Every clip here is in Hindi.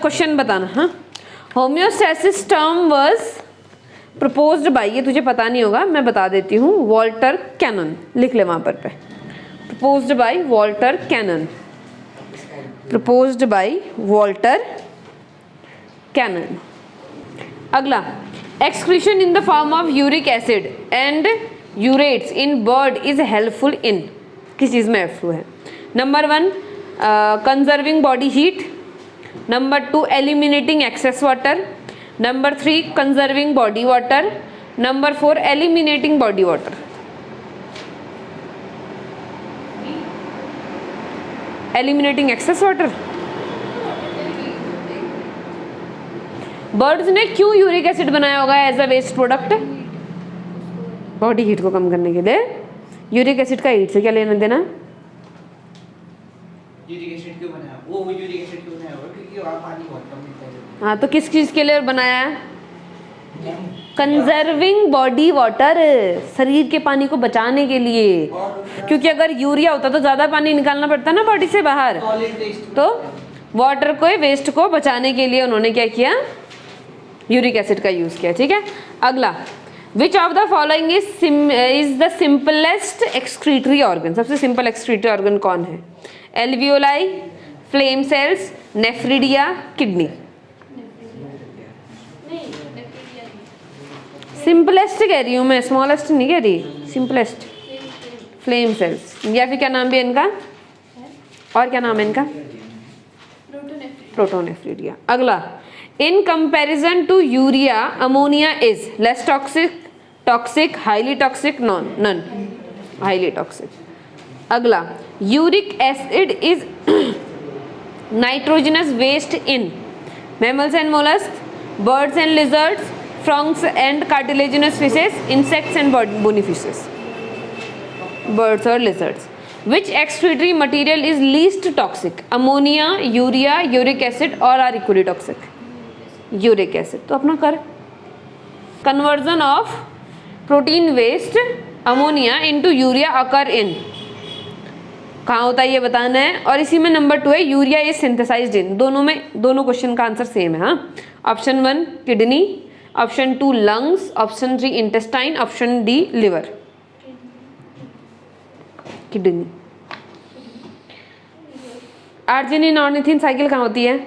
क्वेश्चन बताना। हाँ, homeostasis term was proposed by, ये तुझे पता नहीं होगा मैं बता देती हूँ, वॉल्टर कैनन, लिख ले वहाँ पर पे, proposed by Walter Cannon, proposed by Walter Cannon. अगला, excretion in the form of uric acid and urates in bird is helpful in, किस चीज़ में हेल्पफुल है? Number 1 conserving body heat, number 2 eliminating excess water, number 3 conserving body water, number 4 eliminating body water. Eliminating excess water. Birds ने क्यों यूरिक एसिड बनाया होगा as a waste product? Body heat को कम करने के लिए। यूरिक एसिड का हीट से क्या लेना देना? यूरिक एसिड क्यों बनाया? वो यूरिक एसिड क्यों बनाया होगा? क्योंकि वहाँ पानी बहुत कम मिलता है। हाँ, तो किस चीज़ के लिए बनाया है? कंजर्विंग बॉडी वाटर, शरीर के पानी को बचाने के लिए। क्योंकि अगर यूरिया होता तो ज़्यादा पानी निकालना पड़ता ना बॉडी से बाहर, तो वाटर को, वेस्ट को बचाने के लिए उन्होंने क्या किया? यूरिक एसिड का यूज़ किया। ठीक है, अगला, which of the following is the simplest excretory organ? सबसे सिंपल एक्सक्रीटरी ऑर्गन कौन है? Alveoli, flame cells, nephridia, kidney. Simplest कह रही हूँ मैं, स्मॉलेस्ट नहीं कह रही, सिंपलेस्ट। फ्लेम सेल्स, या फिर क्या नाम भी इनका, और क्या नाम है इनका? प्रोटोनेफ्रिडिया। अगला, in comparison to urea ammonia is less toxic, toxic, highly toxic, non highly toxic. अगला, uric acid is nitrogenous waste in mammals and mollusc, birds and lizards, frogs and cartilaginous fishes, insects and bony fishes, birds और lizards. Which excretory material is least toxic? Ammonia, urea, uric acid, और are equally toxic? Uric acid. तो अपना कर, conversion of protein waste ammonia into urea occur इन, कहाँ होता है ये बताना है। और इसी में नंबर 2 है यूरिया इज सिंथेसाइज्ड इन। दोनों में, दोनों क्वेश्चन का आंसर सेम है। हाँ, option 1 kidney, option 2 lungs, option 3 intestine, option D liver. Kidney. Arginine ornithine cycle कहाँ होती है,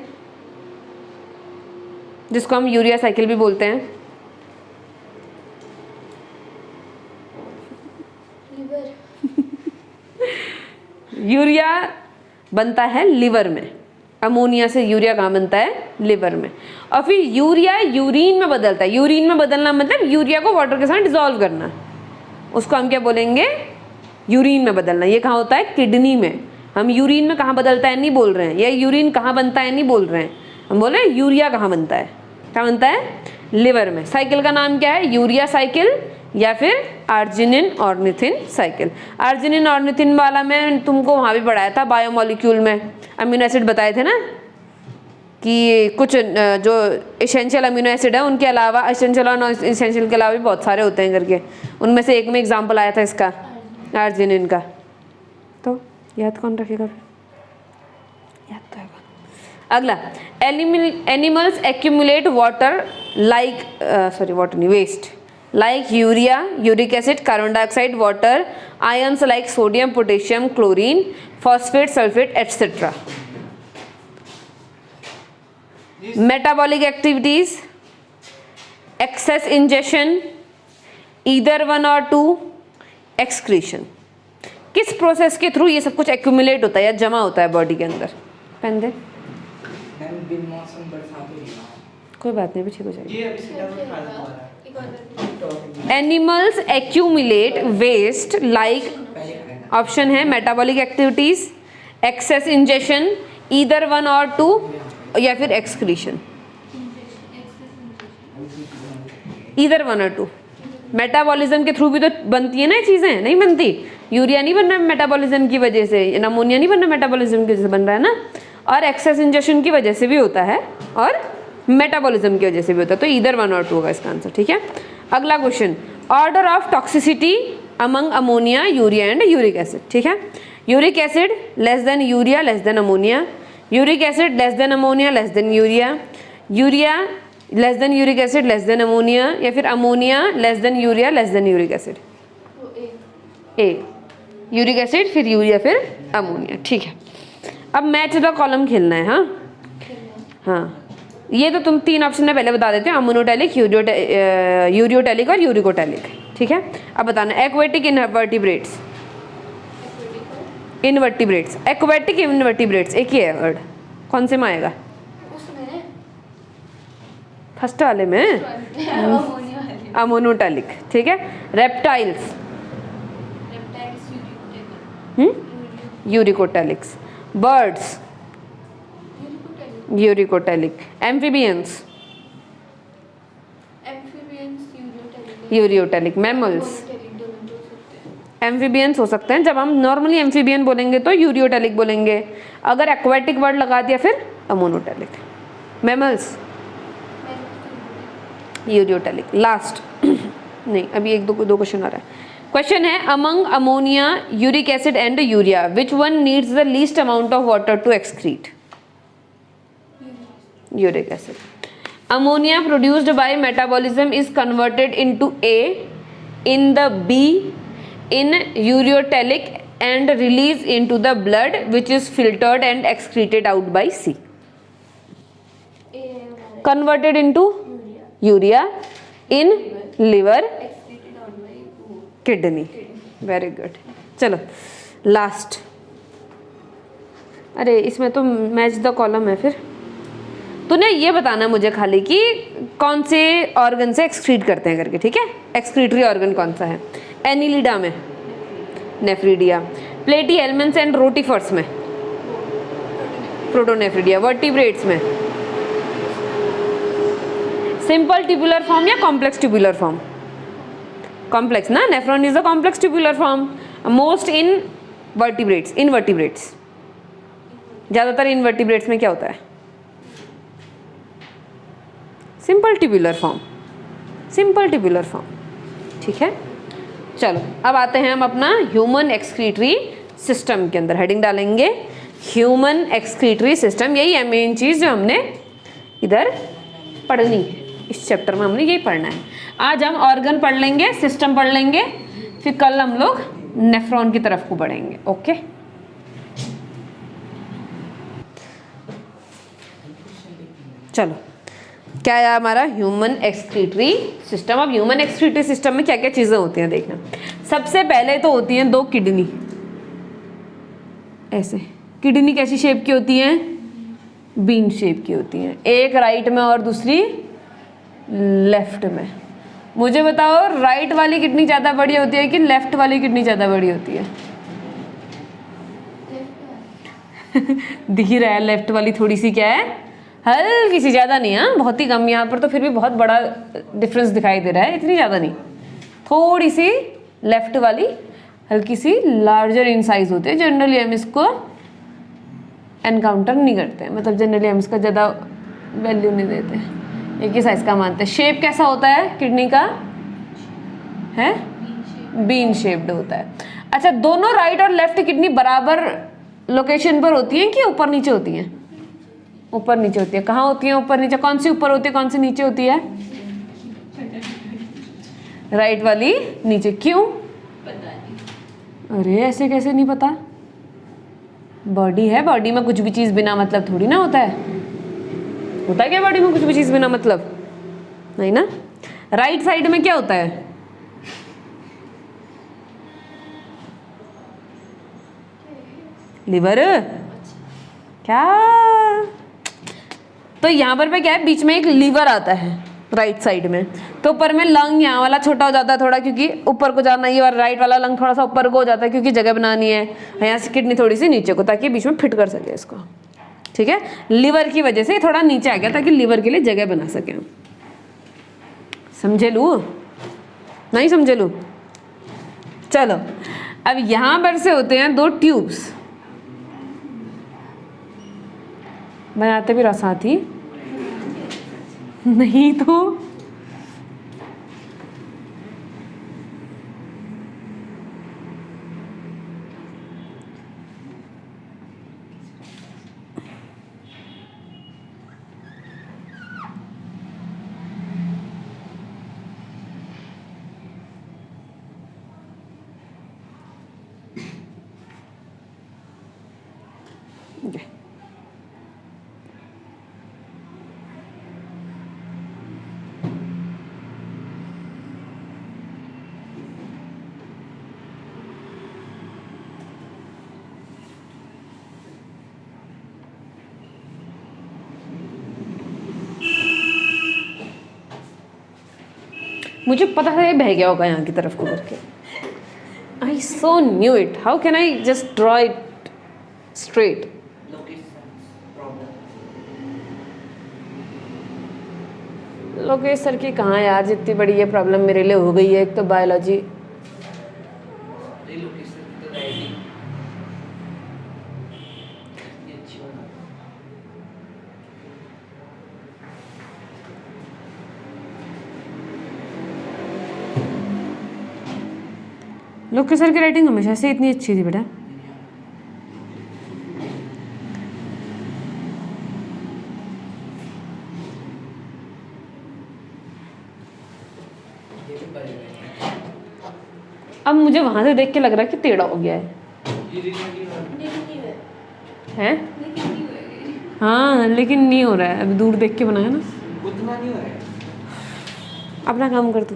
जिसको हम यूरिया साइकिल भी बोलते हैं? यूरिया बनता है लिवर में, अमोनिया से यूरिया कहाँ बनता है? लिवर में। और फिर यूरिया यूरिन में बदलता है। यूरिन में बदलना मतलब यूरिया को वाटर के साथ डिसॉल्व करना, उसको हम क्या बोलेंगे? यूरिन में बदलना। ये कहाँ होता है? किडनी में। हम यूरिन में कहाँ बदलता है नहीं बोल रहे हैं, या यूरिन कहाँ बनता है नहीं बोल रहे हैं, हम बोल रहे हैं यूरिया कहाँ बनता है। कहाँ बनता है? लिवर में। साइकिल का नाम क्या है? यूरिया साइकिल या फिर arginine ornithine cycle. Arginine ornithine वाला मैं तुमको वहाँ भी पढ़ाया था बायोमोलिक्यूल में, अमीनो एसिड बताए थे ना, कि कुछ जो एसेंशियल अमीनो एसिड है उनके अलावा, एसेंशियल और नॉन एसेंशियल के अलावा भी बहुत सारे होते हैं करके, उनमें से एक में एग्जाम्पल आया था इसका, आर्जिनिन का। तो याद कौन रखेगा? याद तो है। अगला, animals accumulate water like, sorry water नहीं, waste like urea, uric acid, carbon dioxide, water, ions like sodium, potassium, chlorine, phosphate, sulfate, etc. Metabolic activities, excess ingestion, either one or two, excretion. किस प्रोसेस के थ्रू ये सब कुछ एक्यूमुलेट होता है या जमा होता है बॉडी के अंदर? पहन दे, कोई बात नहीं, ठीक हो जाएगी। Animals accumulate waste like, option है metabolic activities, excess ingestion, either one or two, या फिर excretion. Either one or two. Metabolism के थ्रू भी तो बनती है ना ये चीज़ें, नहीं बनती? यूरिया नहीं बन रहा मेटाबॉलिज्म की वजह से, अमोनिया नहीं बन रहा मेटाबॉलिज्म की वजह से बन रहा है ना, और एक्सेस इंजेशन की वजह से भी होता है, और मेटाबॉलिज्म की वजह से भी होता है। तो ईदर वन और टू होगा इसका आंसर। ठीक है, अगला question, order of toxicity among ammonia, urea and uric acid. ठीक है, uric acid less than urea less than ammonia, uric acid less than ammonia less than urea, urea less than uric acid less than ammonia, या फिर ammonia less than urea less than uric acid? A, uric acid फिर यूरिया फिर अमोनिया। ठीक है, अब मैच द कॉलम खेलना है। हाँ हाँ, ये तो तुम 3 ऑप्शन में पहले बता देते हो, अमोनोटैलिक, यूरियोटैलिक और यूरिकोटैलिक। ठीक है, अब बताना aquatic invertebrates, invertebrates, aquatic invertebrates एक ही है वर्ड, कौन से में आएगा? उसमें फर्स्ट वाले में अमोनिया वाली अमोनोटैलिक। ठीक है, reptiles reptiles uricotelic uricotelics, birds uricotelic, amphibians amphibians ureotelic, mammals monotelic दोनों हो सकते हैं। एम्फीबियंस हो सकते हैं। जब हम नॉर्मली एम्फीबियन बोलेंगे तो यूरियोटैलिक बोलेंगे, अगर एक्वेटिक वर्ड लगा दिया फिर अमोनोटैलिक। Mammals ureotelic. लास्ट नहीं, अभी एक दो क्वेश्चन आ रहा है। क्वेश्चन है, among ammonia, uric acid and urea which one needs the least amount of water to excrete? Uric acid. Ammonia produced by metabolism is converted into A in the B in ureotelic and released into the blood which is filtered and excreted out by C. Converted into urea in liver, Excreted out by kidney. Very good. चलो लास्ट, अरे इसमें तो मैच द कॉलम है। फिर तूने ये बताना मुझे खाली कि कौन से ऑर्गन से एक्सक्रीट करते हैं करके। ठीक है, एक्सक्रीटरी ऑर्गन कौन सा है? एनिलिडा में नेफ्रिडिया, प्लेटी हेलमेंट्स एंड रोटिफर्स में प्रोटोनेफ्रिडिया, वर्टिब्रेट्स में सिंपल ट्यूबुलर फॉर्म या कॉम्प्लेक्स ट्यूबुलर फॉर्म? कॉम्प्लेक्स ना, nephron is a complex tubular form. Most in vertebrates, invertebrates, ज़्यादातर इनवर्टिब्रेट्स में क्या होता है? Simple tubular form, simple tubular form. ठीक है, चलो अब आते हैं हम अपना ह्यूमन एक्सक्रीटरी सिस्टम के अंदर। हेडिंग डालेंगे ह्यूमन एक्सक्रीटरी सिस्टम, यही है मेन चीज़ जो हमने इधर पढ़नी है। इस चैप्टर में हमने यही पढ़ना है। आज हम ऑर्गन पढ़ लेंगे, सिस्टम पढ़ लेंगे, फिर कल हम लोग नेफ्रॉन की तरफ को बढ़ेंगे। ओके, चलो क्या है हमारा ह्यूमन एक्सक्रीटरी सिस्टम। अब ह्यूमन एक्सक्रीटरी सिस्टम में क्या क्या चीज़ें होती हैं देखना। सबसे पहले तो होती हैं 2 किडनी, ऐसे किडनी कैसी शेप की होती हैं? बीन शेप की होती हैं, एक राइट में और दूसरी लेफ्ट में। मुझे बताओ राइट वाली किडनी ज़्यादा बड़ी होती है कि लेफ्ट वाली किडनी ज़्यादा बड़ी होती है? दिख ही रहा है, लेफ्ट वाली थोड़ी सी क्या है, हल्की सी, ज़्यादा नहीं। हाँ, बहुत ही कम। यहाँ पर तो फिर भी बहुत बड़ा डिफरेंस दिखाई दे रहा है, इतनी ज़्यादा नहीं, थोड़ी सी लेफ्ट वाली हल्की सी लार्जर इन साइज होती है। जनरली हम इसको एनकाउंटर नहीं करते हैं, मतलब जनरली हम इसका ज़्यादा वैल्यू नहीं देते हैं, एक ही साइज का मानते हैं। शेप कैसा होता है किडनी का? है बीन शेप्ड होता है। अच्छा, दोनों राइट और लेफ्ट किडनी बराबर लोकेशन पर होती हैं कि ऊपर नीचे होती हैं? ऊपर नीचे होती है। कहाँ होती है ऊपर नीचे? कौन सी ऊपर होती है, कौन सी नीचे होती है? राइट वाली नीचे। क्यों? पता नहीं। अरे ऐसे कैसे नहीं पता? बॉडी है, बॉडी में कुछ भी चीज़ बिना मतलब थोड़ी ना होता है। होता है क्या बॉडी में कुछ भी चीज़ बिना मतलब? नहीं ना। राइट साइड में क्या होता है? लिवर। क्या? तो यहाँ पर क्या है, बीच में एक लीवर आता है राइट साइड में, तो ऊपर में लंग यहाँ वाला छोटा हो जाता है थोड़ा, क्योंकि ऊपर को जाना ही, और राइट वाला लंग थोड़ा सा ऊपर को हो जाता है क्योंकि जगह बनानी है। यहाँ से किडनी थोड़ी सी नीचे को, ताकि बीच में फिट कर सके इसको। ठीक है, लीवर की वजह से थोड़ा नीचे आ गया ताकि लीवर के लिए जगह बना सके। समझे लू? नहीं समझे लू? चलो, अब यहाँ पर से होते हैं 2 ट्यूब्स, बनाते भी रहो साथ ही, नहीं तो मुझे पता था ये बह गया होगा यहाँ की तरफ को करके। I so knew it, how can I just draw it straight. Lokesh sir की कहाँ यार, जितनी बड़ी ये प्रॉब्लम मेरे लिए हो गई है। एक तो बायोलॉजी, लोकेश सर की राइटिंग हमेशा से इतनी अच्छी थी बेटा। अब मुझे वहां से देख के लग रहा है कि टेढ़ा हो गया है। हैं? हाँ लेकिन नहीं हो रहा है, अभी दूर देख के बनाया ना। उतना नहीं हो रहा है। अपना काम कर तू।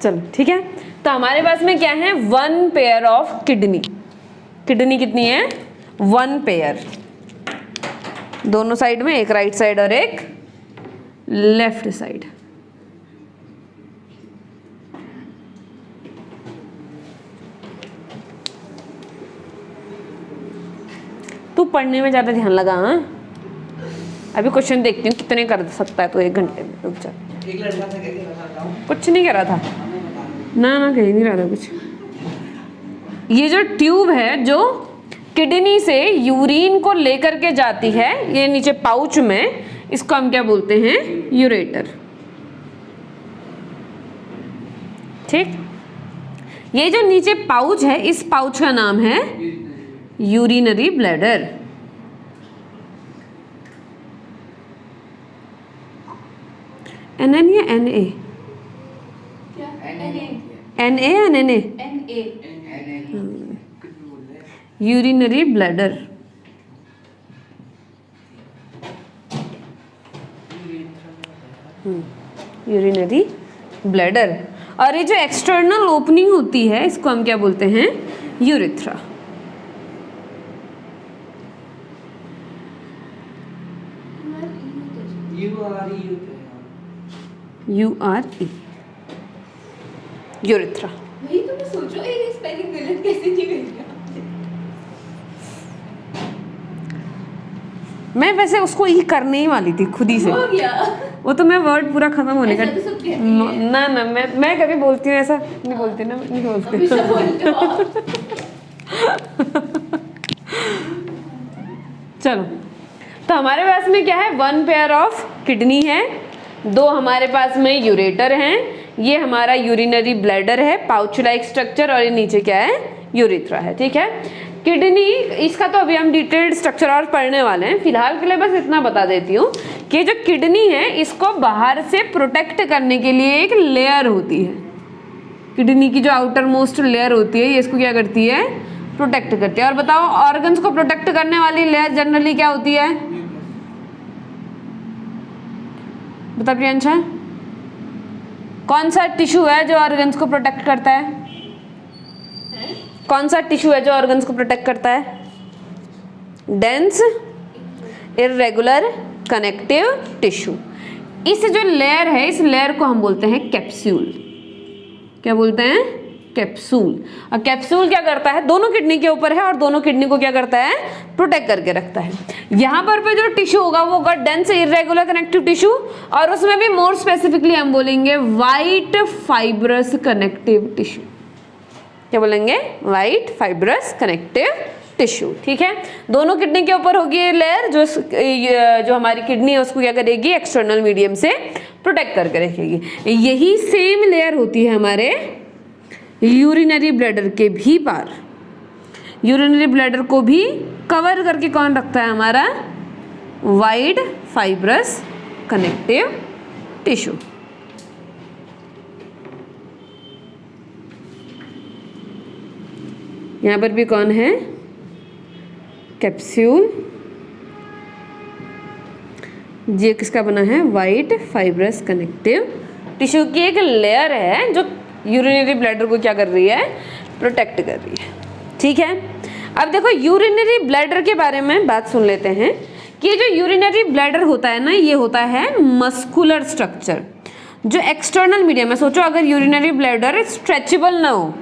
चलो ठीक है, तो हमारे पास में क्या है, 1 पेयर ऑफ किडनी। किडनी कितनी है, 1 पेयर, दोनों साइड में, एक राइट साइड और एक लेफ्ट साइड। तू पढ़ने में ज्यादा ध्यान लगा। हाँ अभी क्वेश्चन देखती हूँ कितने कर सकता है तो 1 घंटे में। रुक जा, एक लड़का था कहते रहा था, कुछ नहीं कह रहा था, ना कहीं नहीं रहा था कुछ। ये जो ट्यूब है जो किडनी से यूरिन को लेकर के जाती है, ये नीचे पाउच में, इसको हम क्या बोलते हैं, यूरेटर। ठीक, ये जो नीचे पाउच है, इस पाउच का नाम है यूरिनरी ब्लैडर। NN या NA? NA या NNA? Urinary bladder. Urinary bladder. और ये जो एक्सटर्नल ओपनिंग होती है, इसको हम क्या बोलते हैं, यूरेथ्रा। URE, urethra. वही तो मैं सोच रहा हूँ, ये स्पेलिंग गलत कैसे नहीं कर गया। मैं वैसे उसको ही करने ही वाली थी खुद ही से, हो गया। वो तो मैं वर्ड पूरा खत्म होने का। ऐसा तो सब कहती हैं। ना मैं कभी बोलती हूँ ऐसा नहीं बोलती ना, नहीं बोलती। हमेशा बोलते हो आप। चलो, तो हमारे पास में क्या है, 1 पेयर ऑफ किडनी है, 2 हमारे पास में यूरेटर हैं, ये हमारा यूरिनरी ब्लैडर है, पाउच लाइक स्ट्रक्चर, और ये नीचे क्या है, यूरेथ्रा है। ठीक है, किडनी, इसका तो अभी हम डिटेल्ड स्ट्रक्चर और पढ़ने वाले हैं, फिलहाल के लिए बस इतना बता देती हूँ कि जो किडनी है, इसको बाहर से प्रोटेक्ट करने के लिए एक लेयर होती है। किडनी की जो आउटर मोस्ट लेयर होती है, ये इसको क्या करती है, प्रोटेक्ट करती है। और बताओ, ऑर्गन्स को प्रोटेक्ट करने वाली लेयर जनरली क्या होती है, बता प्रियंशा, कौन सा टिश्यू है जो ऑर्गन्स को प्रोटेक्ट करता है? कौन सा टिश्यू है जो ऑर्गन्स को प्रोटेक्ट करता है? Dense irregular connective tissue. इस जो लेयर है, इस लेयर को हम बोलते हैं कैप्सूल। क्या बोलते हैं, कैप्सूल। और कैप्सूल क्या करता है, दोनों किडनी के ऊपर है और दोनों किडनी को क्या करता है, प्रोटेक्ट करके रखता है। यहाँ पर जो टिश्यू होगा वो होगा डेंस इररेगुलर कनेक्टिव टिश्यू, और उसमें भी मोर स्पेसिफिकली हम बोलेंगे वाइट फाइब्रस कनेक्टिव टिश्यू। क्या बोलेंगे, वाइट फाइब्रस कनेक्टिव टिश्यू। ठीक है, दोनों किडनी के ऊपर होगी ये लेयर, जो हमारी किडनी है उसको क्या करेगी, एक्सटर्नल मीडियम से प्रोटेक्ट करके रखेगी। यही सेम लेयर होती है हमारे यूरिनरी ब्लैडर के भी पार। यूरिनरी ब्लैडर को भी कवर करके कौन रखता है, हमारा वाइड फाइब्रस कनेक्टिव टिश्यू। यहाँ पर भी कौन है, कैप्सूल। ये किसका बना है, वाइट फाइब्रस कनेक्टिव टिश्यू की एक लेयर है जो यूरिनरी ब्लैडर को क्या कर रही है, प्रोटेक्ट कर रही है। ठीक है, अब देखो यूरिनरी ब्लैडर के बारे में बात सुन लेते हैं कि ये जो यूरिनरी ब्लैडर होता है ना, ये होता है मस्कुलर स्ट्रक्चर। जो एक्सटर्नल मीडियम है, सोचो अगर यूरिनरी ब्लैडर स्ट्रेचेबल ना हो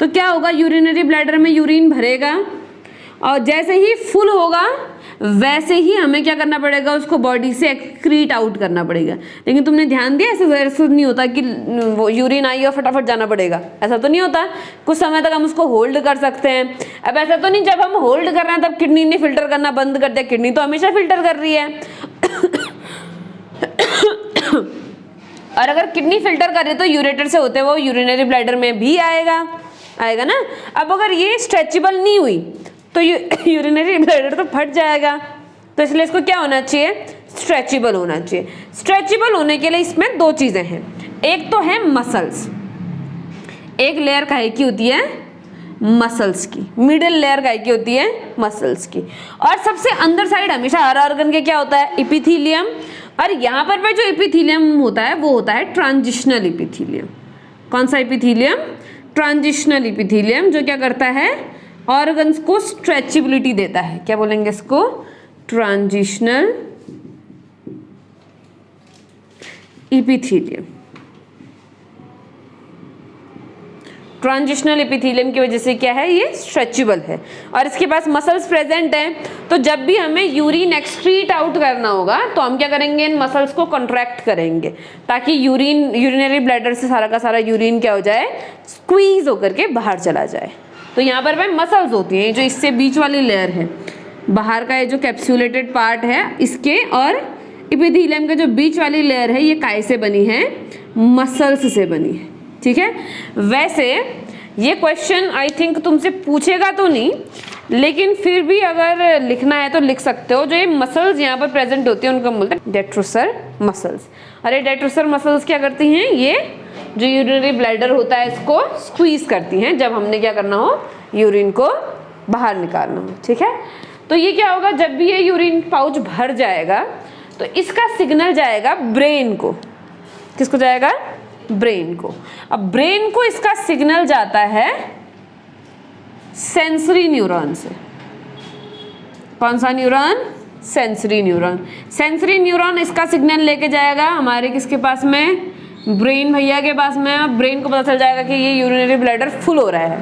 तो क्या होगा, यूरिनरी ब्लैडर में यूरिन भरेगा और जैसे ही फुल होगा वैसे ही हमें क्या करना पड़ेगा, उसको बॉडी से एक्रीट आउट करना पड़ेगा। लेकिन तुमने ध्यान दिया, ऐसे नहीं होता कि वो यूरिन आई और फटाफट जाना पड़ेगा, ऐसा तो नहीं होता। कुछ समय तक हम उसको होल्ड कर सकते हैं। अब ऐसा तो नहीं जब हम होल्ड कर रहे हैं तब किडनी ने फिल्टर करना बंद कर दिया, किडनी तो हमेशा फिल्टर कर रही है। और अगर किडनी फिल्टर करे तो यूरेटर से होते वो यूरिनरी ब्लैडर में भी आएगा ना। अब अगर ये स्ट्रेचेबल नहीं हुई तो यूरिनरी ब्लैडर तो फट जाएगा। तो इसलिए इसको क्या होना चाहिए, स्ट्रेचेबल होना चाहिए। स्ट्रेचेबल होने के लिए इसमें दो चीज़ें हैं, एक तो है मसल्स, एक लेयर काहे की होती है, मसल्स की, मिडिल लेयर काहे की होती है, मसल्स की। और सबसे अंदर साइड हमेशा हर ऑर्गन के क्या होता है, इपिथीलियम। और यहाँ पर जो इपिथीलियम होता है वो होता है ट्रांजिशनल इपिथीलियम। कौन सा इपिथीलियम, ट्रांजिशनल इपिथीलियम, जो क्या करता है, ऑर्गन्स को स्ट्रेचेबिलिटी देता है। क्या बोलेंगे इसको, ट्रांजिशनल इपिथीलियम। ट्रांजिशनल इपिथीलियम की वजह से क्या है, ये स्ट्रेचेबल है और इसके पास मसल्स प्रेजेंट हैं। तो जब भी हमें यूरिन एक्सक्रीट आउट करना होगा तो हम क्या करेंगे, इन मसल्स को कॉन्ट्रैक्ट करेंगे ताकि यूरिनरी ब्लैडर से सारा का सारा यूरिन क्या हो जाए, स्क्वीज होकर के बाहर चला जाए। तो यहाँ पर भाई मसल्स होती हैं, जो इससे बीच वाली लेयर है, बाहर का ये जो कैप्सूलेटेड पार्ट है इसके, और इपिथीलियम का जो बीच वाली लेयर है ये काय से बनी है, मसल्स से बनी है। ठीक है, वैसे ये क्वेश्चन आई थिंक तुमसे पूछेगा तो नहीं, लेकिन फिर भी अगर लिखना है तो लिख सकते हो। जो ये मसल्स यहाँ पर प्रेजेंट होती हैं उनको हम बोलते हैं डेट्रोसर मसल्स। अरे डेट्रोसर मसल्स क्या करती हैं, ये जो यूरिनरी ब्लैडर होता है इसको स्क्वीज करती हैं जब हमने क्या करना हो, यूरिन को बाहर निकालना हो। ठीक है, तो ये क्या होगा, जब भी ये यूरिन पाउच भर जाएगा तो इसका सिग्नल जाएगा ब्रेन को। किसको जाएगा, ब्रेन को। अब ब्रेन को इसका सिग्नल जाता है सेंसरी न्यूरॉन से। कौन सा neuron, sensory neuron. Sensory neuron इसका सिग्नल लेके जाएगा हमारे किसके पास में, ब्रेन भैया के पास में। ब्रेन को पता चल जाएगा कि ये यूरिनरी ब्लैडर फुल हो रहा है।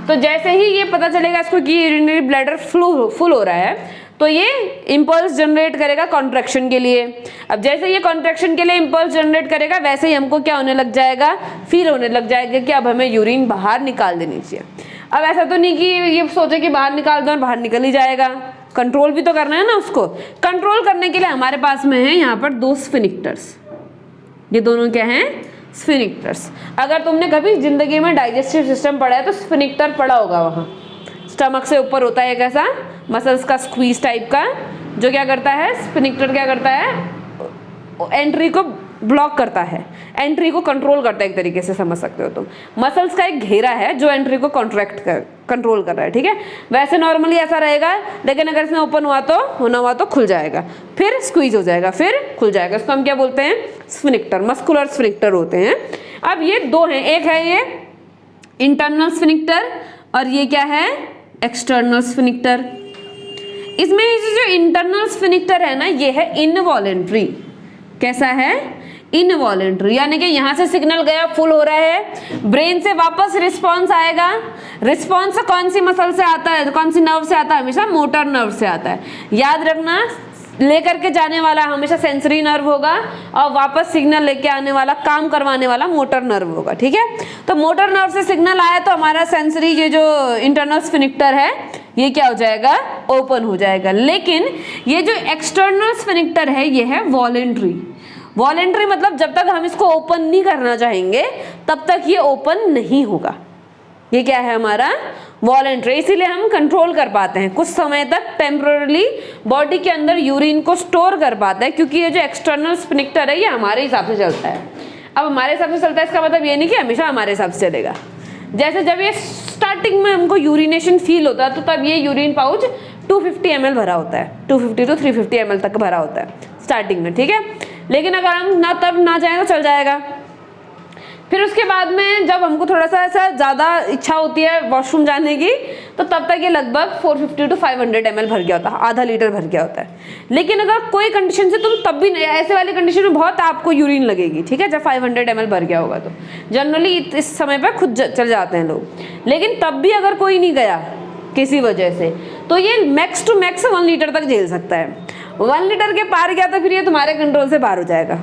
तो जैसे ही ये पता चलेगा इसको कि यूरिनरी ब्लैडर फुल हो रहा है तो ये इम्पल्स जनरेट करेगा कॉन्ट्रैक्शन के लिए। अब जैसे ये कॉन्ट्रैक्शन के लिए इम्पल्स जनरेट करेगा वैसे ही हमको क्या होने लग जाएगा, फील होने लग जाएगा कि अब हमें यूरिन बाहर निकाल देनी चाहिए। अब ऐसा तो नहीं कि ये सोचे कि बाहर निकाल दो और बाहर निकल ही जाएगा, कंट्रोल भी तो करना है ना उसको। कंट्रोल करने के लिए हमारे पास में है यहाँ पर दो स्फिनिक्टर्स। ये दोनों क्या हैं, स्फिनिक्टर्स। अगर तुमने कभी जिंदगी में डाइजेस्टिव सिस्टम पढ़ा है तो स्फिनिक्टर पढ़ा होगा, वहाँ स्टमक से ऊपर होता है एक ऐसा मसल्स का स्क्वीज टाइप का, जो क्या करता है, स्फिनिक्टर क्या करता है, एंट्री को ब्लॉक करता है, एंट्री को कंट्रोल करता है, एक तरीके से समझ सकते हो तुम। मसल्स का एक घेरा है जो एंट्री को कंट्रोल कर रहा है। ठीक है, वैसे नॉर्मली ऐसा रहेगा, लेकिन अगर इसमें ओपन हुआ तो होना हुआ तो खुल जाएगा, फिर स्क्वीज हो जाएगा, फिर खुल जाएगा। इसको हम क्या बोलते हैं, स्फिनिक्टर, मस्कुलर स्फिनिक्टर होते हैं। अब ये दो हैं, एक है ये इंटरनल स्फिनिक्टर और ये क्या है, एक्सटर्नल स्फिनिक्टर। इसमें जो इंटरनल स्फिनिक्टर है ना, ये है इनवॉलेंट्री। कैसा है, इनवॉलेंट्री, यानी कि यहाँ से सिग्नल गया, फुल हो रहा है, ब्रेन से वापस रिस्पॉन्स आएगा। रिस्पॉन्स कौन सी मसल से आता है, कौन सी नर्व से आता है, हमेशा मोटर नर्व से आता है। याद रखना, लेकर के जाने वाला हमेशा सेंसरी नर्व होगा और वापस सिग्नल लेके आने वाला, काम करवाने वाला मोटर नर्व होगा। ठीक है, तो मोटर नर्व से सिग्नल आया तो हमारा सेंसरी ये जो इंटरनल स्फिनिक्टर है ये क्या हो जाएगा, ओपन हो जाएगा। लेकिन ये जो एक्सटर्नल स्फिनिक्टर है ये है वॉलेंट्री। वॉलेंट्री मतलब जब तक हम इसको ओपन नहीं करना चाहेंगे तब तक ये ओपन नहीं होगा। ये क्या है हमारा, वॉलेंट्री। इसीलिए हम कंट्रोल कर पाते हैं, कुछ समय तक टेम्पररी बॉडी के अंदर यूरिन को स्टोर कर पाते हैं, क्योंकि ये जो एक्सटर्नल स्फिनिक्टर है ये हमारे हिसाब से चलता है। अब हमारे हिसाब से चलता है इसका मतलब ये नहीं कि हमेशा हमारे हिसाब से चलेगा। जैसे जब ये स्टार्टिंग में हमको यूरिनेशन फील होता है तो तब ये यूरिन पाउच 250 ml भरा होता है, 250 to 350 ml तक भरा होता है स्टार्टिंग में। ठीक है, लेकिन अगर हम ना तब ना जाए तो चल जाएगा। फिर उसके बाद में जब हमको थोड़ा सा ऐसा ज़्यादा इच्छा होती है वॉशरूम जाने की तो तब तक ये लगभग 450 to 500 ml भर गया होता है, आधा लीटर भर गया होता है। लेकिन अगर कोई कंडीशन से तुम तब भी नहीं, ऐसे वाली कंडीशन में बहुत आपको यूरिन लगेगी, ठीक है, जब 500 ml भर गया होगा तो जनरली इस समय पर खुद चल जाते हैं लोग। लेकिन तब भी अगर कोई नहीं गया किसी वजह से, तो ये मैक्स टू मैक्स 1 लीटर तक झेल सकता है। 1 लीटर के पार गया तो फिर ये तुम्हारे कंट्रोल से बाहर हो जाएगा,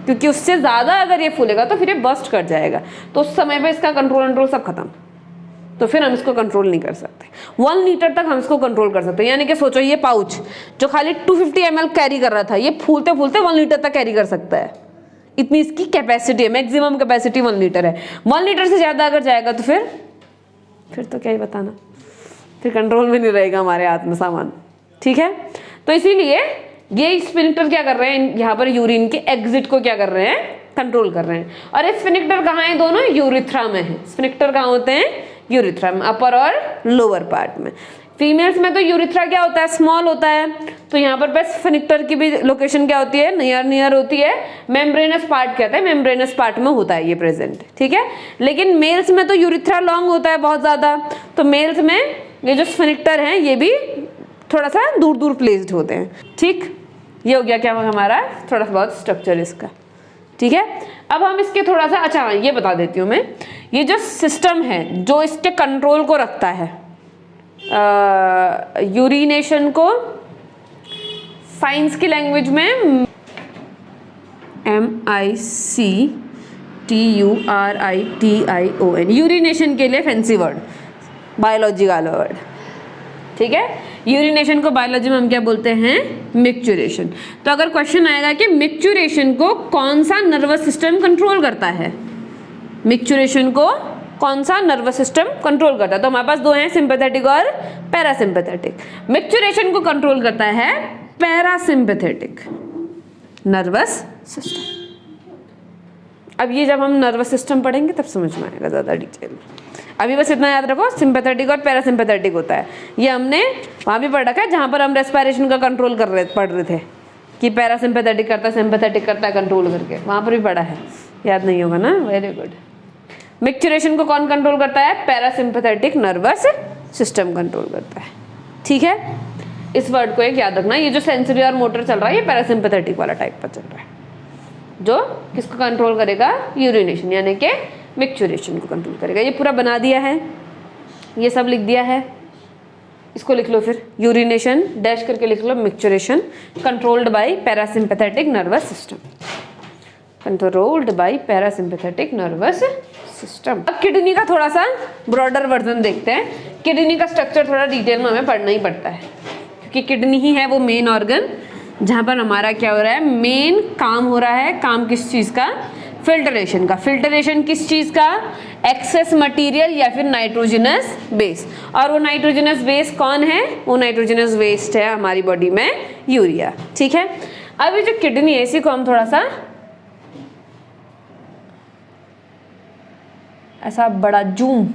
क्योंकि उससे ज़्यादा अगर ये फूलेगा तो फिर ये बस्ट कर जाएगा, तो उस समय पे इसका कंट्रोल सब खत्म, तो फिर हम इसको कंट्रोल नहीं कर सकते। 1 लीटर तक हम इसको कंट्रोल कर सकते हैं। यानी कि सोचो ये पाउच जो खाली 250 ml कैरी कर रहा था, ये फूलते फूलते 1 लीटर तक कैरी कर सकता है, इतनी इसकी कैपेसिटी है, मैक्सिमम कैपेसिटी 1 लीटर है। 1 लीटर से ज़्यादा अगर जाएगा तो फिर तो क्या ही बताना, फिर कंट्रोल में नहीं रहेगा हमारे हाथ में सामान, ठीक है। तो इसीलिए ये स्फिंक्टर क्या कर रहे हैं, यहाँ पर यूरिन के एग्जिट को क्या कर रहे हैं, कंट्रोल कर रहे हैं। और ये स्फिंक्टर कहाँ है, दोनों यूरिथ्रा में है। स्फिंक्टर कहाँ होते हैं, यूरिथ्रा में, अपर और लोअर पार्ट में। फीमेल्स में तो यूरिथ्रा क्या होता है, स्मॉल होता है, तो यहाँ पर बस स्फिंक्टर की भी लोकेशन क्या होती है, नियर होती है। मेम्ब्रेनस पार्ट कहते हैं, मेम्ब्रेनस पार्ट में होता है ये प्रेजेंट, ठीक है। लेकिन मेल्स में तो यूरिथ्रा लॉन्ग होता है बहुत ज़्यादा, तो मेल्स में ये जो स्फिंक्टर हैं ये भी थोड़ा सा दूर प्लेस्ड होते हैं, ठीक। ये हो गया क्या हमारा थोड़ा सा बहुत स्ट्रक्चर इसका, ठीक है। अब हम इसके थोड़ा सा, अच्छा ये बता देती हूँ मैं, ये जो सिस्टम है जो इसके कंट्रोल को रखता है यूरिनेशन को, साइंस की लैंग्वेज में MICTURITION, यूरिनेशन के लिए फैंसी वर्ड, बायोलॉजी वाला वर्ड, ठीक है। यूरिनेशन को बायोलॉजी में हम क्या बोलते हैं, मिक्चुरेशन। तो अगर क्वेश्चन आएगा कि मिक्चुरेशन को कौन सा नर्वस सिस्टम कंट्रोल करता है, मिक्चुरेशन को कौन सा नर्वस सिस्टम कंट्रोल करता है, तो हमारे पास दो हैं, सिंपैथेटिक और पैरासिम्पैथेटिक। मिक्चुरेशन को कंट्रोल करता है पैरासिम्पैथेटिक नर्वस सिस्टम। अब ये जब हम नर्वस सिस्टम पढ़ेंगे तब समझ में आएगा ज़्यादा डिटेल में। अभी बस इतना याद रखो, सिंपैथेटिक और पैरासिम्पैथेटिक होता है। ये हमने वहाँ भी पढ़ रखा है जहाँ पर हम रेस्पिरेशन का कंट्रोल पढ़ रहे थे कि पैरासिम्पैथेटिक करता है, सिंपैथेटिक करता है कंट्रोल करके, वहाँ पर भी पढ़ा है, याद नहीं होगा ना, वेरी गुड। मिक्चुरेशन को कौन कंट्रोल करता है, पैरासिम्पैथेटिक नर्वस सिस्टम कंट्रोल करता है, ठीक है। इस वर्ड को एक याद रखना, ये जो सेंसरी और मोटर चल रहा है ये पैरासिम्पैथेटिक वाला टाइप पर चल रहा है, जो किसको कंट्रोल करेगा, यूरिनेशन यानी कि मिक्चुरेशन को कंट्रोल करेगा। ये पूरा बना दिया है, ये सब लिख दिया है, इसको लिख लो फिर, यूरिनेशन डैश करके लिख लो, micturition controlled by parasympathetic nervous system, controlled by parasympathetic nervous system. अब किडनी का थोड़ा सा ब्रॉडर वर्जन देखते हैं। किडनी का स्ट्रक्चर थोड़ा डिटेल में हमें पढ़ना ही पड़ता है, क्योंकि किडनी ही है वो मेन ऑर्गन जहाँ पर हमारा क्या हो रहा है, मेन काम हो रहा है। काम किस चीज़ का, फिल्टरेशन का। फिल्टरेशन किस चीज़ का, एक्सेस मटेरियल या फिर नाइट्रोजनस बेस। और वो नाइट्रोजनस बेस कौन है, वो नाइट्रोजनस वेस्ट है हमारी बॉडी में, यूरिया, ठीक है। अब ये जो किडनी है इसी को हम थोड़ा सा ऐसा बड़ा जूम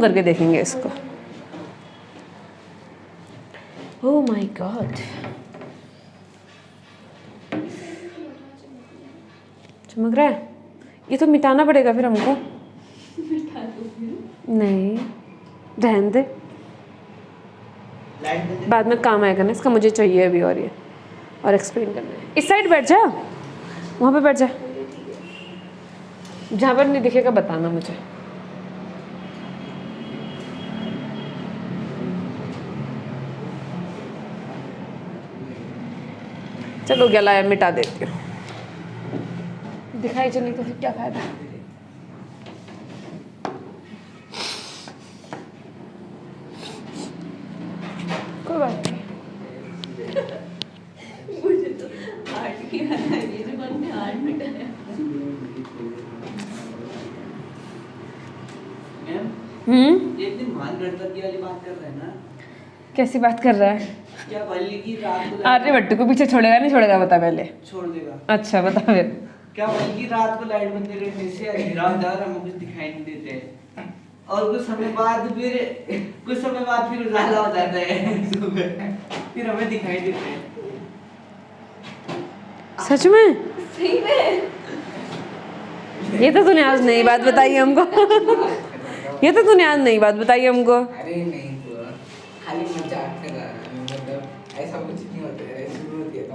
करके देखेंगे इसको। ओह माय गॉड, चमक रहा है, ये तो मिटाना पड़ेगा फिर हमको। नहीं रहने दे, बाद में काम आएगा ना इसका, मुझे चाहिए अभी और ये और एक्सप्लेन करना है। इस साइड बैठ जा, वहाँ पे बैठ जा, जहाँ पर नहीं दिखेगा बताना मुझे। चलो गला है, मिटा देती हूँ, दिखाई चली तो फिर क्या फायदा। कोई बात नहीं, मुझे तो आर्ट की याद आई है, जब हमने आर्ट मिटाया। एक दिन मान गणपति वाली बात कर रहे हैं ना, कैसी बात कर रहा है, क्या बल्ली की रात को आर्यभट्ट को पीछे छोड़ेगा नहीं छोड़ेगा, बता पहले। छोड़ देगा। अच्छा बता फिर। क्या बल्ली की रात को लाइट बंद रहने से अंधेरा हो जाता है, हमें कुछ दिखाई नहीं देते, और कुछ समय बाद फिर उजाला हो जाता है सुबह, फिर हमें दिखाई देते हैं। सच में, सही में ये तो तूने आज नई बात बताई हमको। ये तो तूने आज नई बात बताई हमको। अरे नहीं तो खाली मजाक कर रहा है, मतलब ऐसा कुछ नहीं होता है, शुरू होती है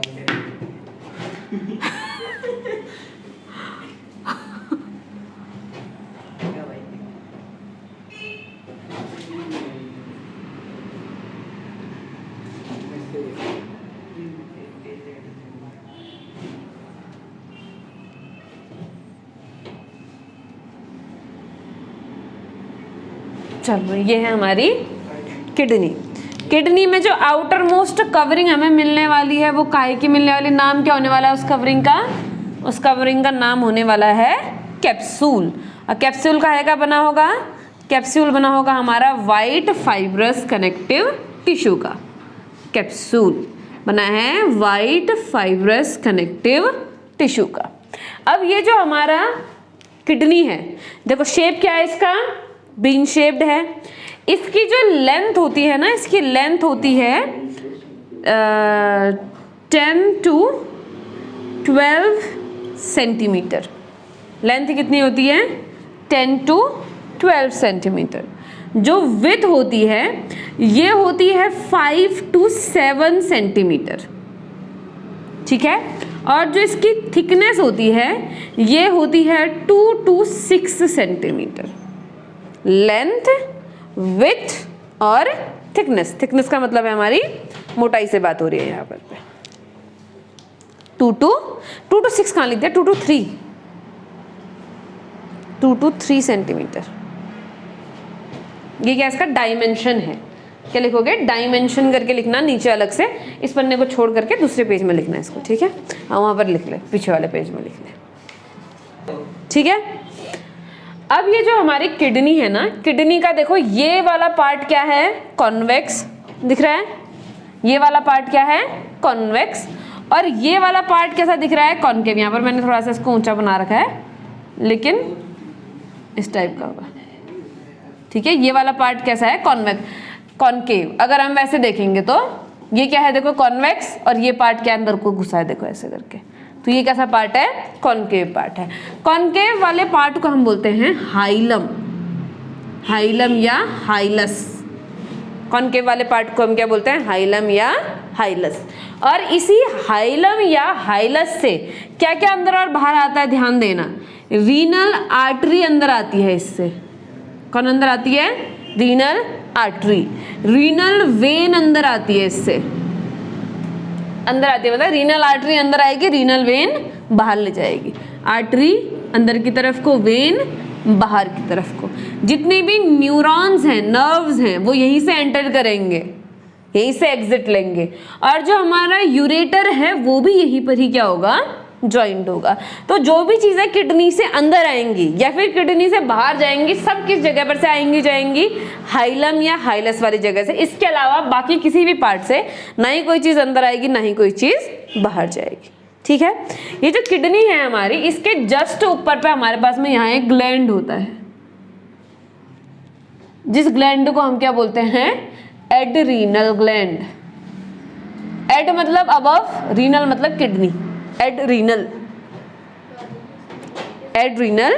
चलो ये है हमारी किडनी। किडनी में जो आउटर मोस्ट कवरिंग हमें मिलने वाली है वो काहे की मिलने वाली, नाम क्या होने वाला है उस कवरिंग का? उस कवरिंग का नाम होने वाला है कैप्सूल। और कैप्सूल काहे का बना होगा? कैप्सूल बना होगा हमारा वाइट फाइब्रस कनेक्टिव टिश्यू का। कैप्सूल बना है वाइट फाइब्रस कनेक्टिव टिश्यू का। अब ये जो हमारा किडनी है, देखो शेप क्या है इसका? बीन शेप्ड है। इसकी जो लेंथ होती है ना, इसकी लेंथ होती है 10 to 12 सेंटीमीटर। लेंथ कितनी होती है? 10 to 12 सेंटीमीटर। जो विड्थ होती है ये होती है 5 to 7 सेंटीमीटर, ठीक है। और जो इसकी थिकनेस होती है ये होती है 2 to 6 सेंटीमीटर। लेंथ, विड्थ और थिकनेस। थिकनेस का मतलब है हमारी मोटाई से बात हो रही है यहाँ पर। 2 to 6 कहाँ लिख दिया? 2 to 3, 2 to 3 सेंटीमीटर। ये क्या इसका डायमेंशन है? क्या लिखोगे? डायमेंशन करके लिखना नीचे अलग से, इस पन्ने को छोड़ करके दूसरे पेज में लिखना है इसको, ठीक है। हाँ वहाँ पर लिख ले, पीछे वाले पेज में लिख ले, ठीक है। अब ये जो हमारी किडनी है ना, किडनी का देखो ये वाला पार्ट क्या है? कॉन्वेक्स दिख रहा है। ये वाला पार्ट क्या है? कॉन्वेक्स। और ये वाला पार्ट कैसा दिख रहा है? कॉनकेव। यहाँ पर मैंने थोड़ा सा इसको ऊंचा बना रखा है, लेकिन इस टाइप का होगा, ठीक है। ये वाला पार्ट कैसा है? कॉनकेव। अगर हम वैसे देखेंगे तो ये क्या है? देखो कॉन्वेक्स, और ये पार्ट क्या अंदर को घुसा है, देखो ऐसे करके। तो ये कैसा पार्ट है? कॉनकेव पार्ट है। कॉनकेव वाले पार्ट को हम बोलते हैं हाइलम, हाइलम या हाइलस। कॉनकेव वाले पार्ट को हम क्या बोलते हैं? हाइलम या हाइलस। और इसी हाइलम या हाइलस से क्या क्या अंदर और बाहर आता है? ध्यान देना, रीनल आर्टरी अंदर आती है इससे। कौन अंदर आती है? Renal artery. रीनल वेन अंदर आती है इससे, अंदर आती है, मतलब रीनल आर्टरी अंदर आएगी, रीनल वेन बाहर ले जाएगी। आर्टरी अंदर की तरफ को, वेन बाहर की तरफ को। जितने भी न्यूरॉन्स हैं, नर्व्स हैं, वो यहीं से एंटर करेंगे, यहीं से एग्जिट लेंगे। और जो हमारा यूरेटर है वो भी यहीं पर ही क्या होगा? ज्वाइंट होगा। तो जो भी चीज़ें किडनी से अंदर आएंगी या फिर किडनी से बाहर जाएंगी, सब किस जगह पर से आएंगी? जाएंगी हाइलम या हाइलस वाली जगह से। इसके अलावा बाकी किसी भी पार्ट से ना ही कोई चीज़ अंदर आएगी, ना ही कोई चीज़ बाहर जाएगी, ठीक है। ये जो किडनी है हमारी, इसके जस्ट ऊपर पे हमारे पास में यहाँ एक ग्लैंड होता है, जिस ग्लैंड को हम क्या बोलते हैं? Adrenal gland. एड मतलब अबव, रीनल मतलब kidney. Adrenal, adrenal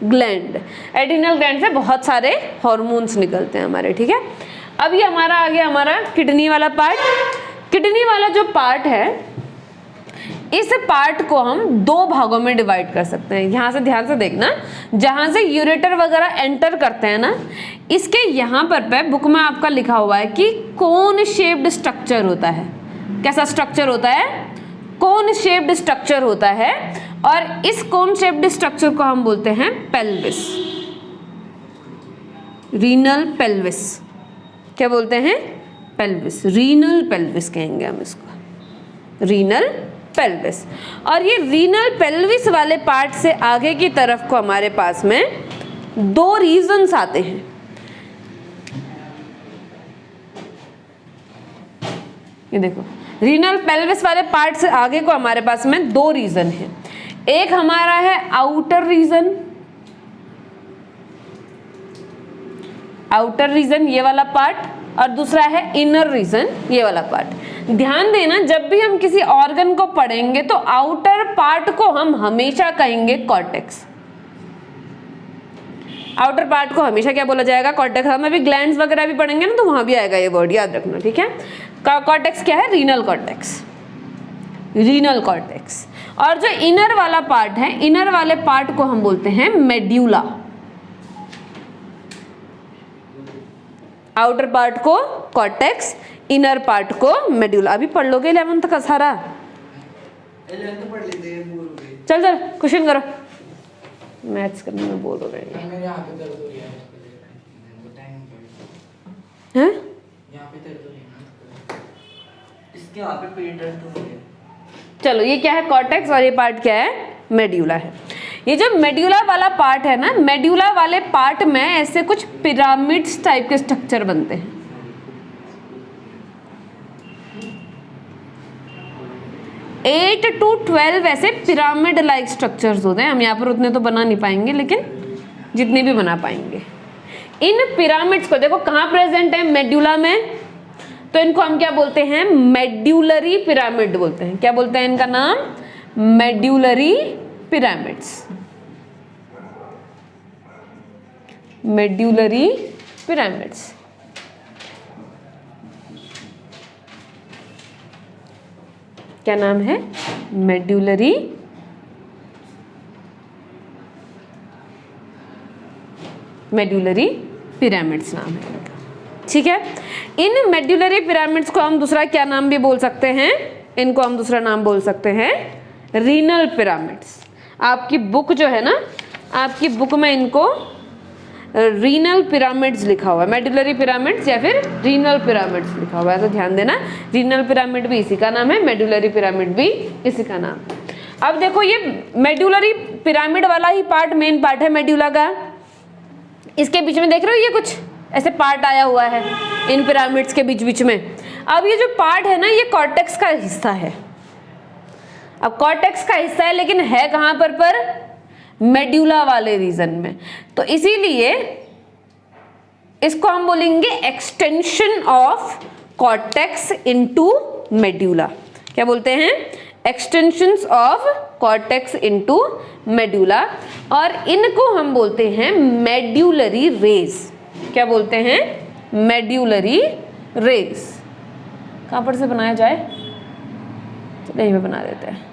gland. Adrenal gland से बहुत सारे हार्मोन्स निकलते हैं हमारे, ठीक है। अब ये हमारा आ गया हमारा किडनी वाला पार्ट। किडनी वाला जो पार्ट है, इस पार्ट को हम दो भागों में डिवाइड कर सकते हैं। यहाँ से ध्यान से देखना, जहाँ से यूरेटर वगैरह एंटर करते हैं ना, इसके यहाँ पर बुक में आपका लिखा हुआ है कि कोन शेप्ड स्ट्रक्चर होता है। कैसा स्ट्रक्चर होता है? कोन शेप्ड स्ट्रक्चर होता है। और इस कोन शेप्ड स्ट्रक्चर को हम बोलते हैं पेल्विस, रीनल पेल्विस। क्या बोलते हैं? पेल्विस, रीनल पेल्विस कहेंगे हम इसको, रीनल पेल्विस। और ये रीनल पेल्विस वाले पार्ट से आगे की तरफ को हमारे पास में दो रीजन्स आते हैं। ये देखो, रीनल पेल्विस वाले पार्ट से आगे को हमारे पास में दो रीजन है। एक हमारा है आउटर रीजन, आउटर रीजन ये वाला पार्ट, और दूसरा है इनर रीजन ये वाला पार्ट। ध्यान देना, जब भी हम किसी ऑर्गन को पढ़ेंगे तो आउटर पार्ट को हम हमेशा कहेंगे कॉर्टेक्स। आउटर पार्ट को हमेशा क्या बोला जाएगा? कॉर्टेक्स। हम अभी ग्लैंड्स वगैरह भी पढ़ेंगे ना तो वहां भी आएगा ये वर्ड, याद रखना, ठीक है। कॉर्टेक्स क्या है? Renal cortex, renal cortex. और जो इनर वाला पार्ट है, इनर वाले पार्ट को हम बोलते हैं मेड्यूला। आउटर पार्ट को कॉर्टेक्स, इनर पार्ट को मेड्यूला। अभी पढ़ लोगे 11th का सारा? 11th पढ़ लेते हैं, बोर हो गए। चल चल क्वेश्चन करो, मैथ्स करने में बोर हो रहे हैं। मेरे यहाँ पे दर्द हो रही है, टाइम हैं? यहाँ पे दर्द हो रही है, इसके यहाँ पे पेट दर्द हो गया। चलो ये क्या है? कॉर्टेक्स। और ये पार्ट क्या है? मेड्यूला है। ये जो मेड्यूला वाला पार्ट है ना, मेड्यूला वाले पार्ट में ऐसे कुछ पिरामिड्स टाइप के स्ट्रक्चर बनते हैं। एट टू 12 ऐसे पिरामिड लाइक स्ट्रक्चर्स होते हैं। हम यहाँ पर उतने तो बना नहीं पाएंगे, लेकिन जितने भी बना पाएंगे। इन पिरामिड्स को देखो कहाँ प्रेजेंट है? मेड्यूला में। तो इनको हम क्या बोलते हैं? मेड्यूलरी पिरामिड बोलते हैं। क्या बोलते हैं इनका नाम? Medullary pyramids. Medullary pyramids. क्या नाम है? मेड्यूलरी पिरामिड्स नाम है इनका, ठीक है। इन मेड्यूलरी पिरामिड्स को हम दूसरा क्या नाम भी बोल सकते हैं? इनको हम दूसरा नाम बोल सकते हैं रीनल पिरामिड्स। आपकी बुक जो है ना, आपकी बुक में इनको रीनल पिरामिड्स लिखा हुआ है, मेडुलरी पिरामिड्स या फिर रीनल पिरामिड्स लिखा हुआ है, तो ध्यान देना। रीनल पिरामिड भी इसी का नाम है, मेडुलरी पिरामिड भी इसी का नाम है। अब देखो ये मेडुलरी पिरामिड वाला ही पार्ट मेन पार्ट है मेड्यूला का। इसके बीच में देख रहे हो ये कुछ ऐसे पार्ट आया हुआ है इन पिरामिड्स के बीच बीच में। अब ये जो पार्ट है ना, ये कॉर्टेक्स का हिस्सा है। अब कॉर्टेक्स का हिस्सा है लेकिन है कहां पर मेड्यूला वाले रीजन में, तो इसीलिए इसको हम बोलेंगे extension of cortex into medulla. क्या बोलते हैं? Extensions of cortex into medulla. और इनको हम बोलते हैं मेड्यूलरी रेज। क्या बोलते हैं? Medullary rays. कहां पर से बनाया जाए? तो यहीं पे बना देते हैं।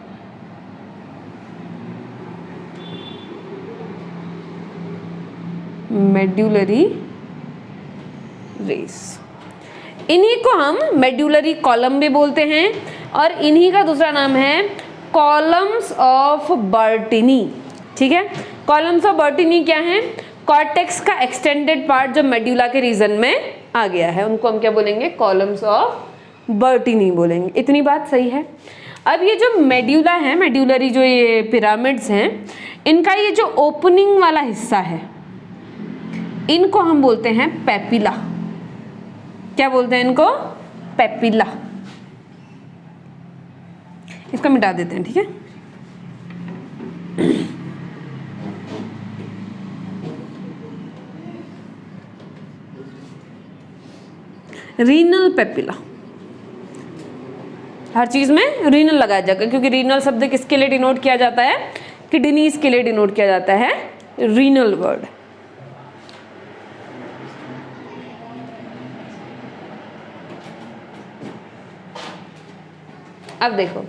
Medullary rays. इन्हीं को हम मेड्यूलरी कॉलम भी बोलते हैं और इन्हीं का दूसरा नाम है कॉलम्स ऑफ बर्टिनी। ठीक है, कॉलम्स ऑफ बर्टिनी क्या है? कॉर्टेक्स का एक्सटेंडेड पार्ट जो मेड्यूला के रीजन में आ गया है, उनको हम क्या बोलेंगे? कॉलम्स ऑफ बर्टिनी बोलेंगे। इतनी बात सही है। अब ये जो मेड्यूला है, मेड्यूलरी जो ये पिरामिड्स हैं, इनका ये जो ओपनिंग वाला हिस्सा है, इनको हम बोलते हैं पेपिला। क्या बोलते हैं इनको? पेपिला। इसको मिटा देते हैं, ठीक है। रीनल पेपिला, हर चीज में रीनल लगाया जाएगा क्योंकि रीनल शब्द किसके लिए डिनोट किया जाता है? किडनीज के लिए डिनोट किया जाता है रीनल वर्ड। अब देखो,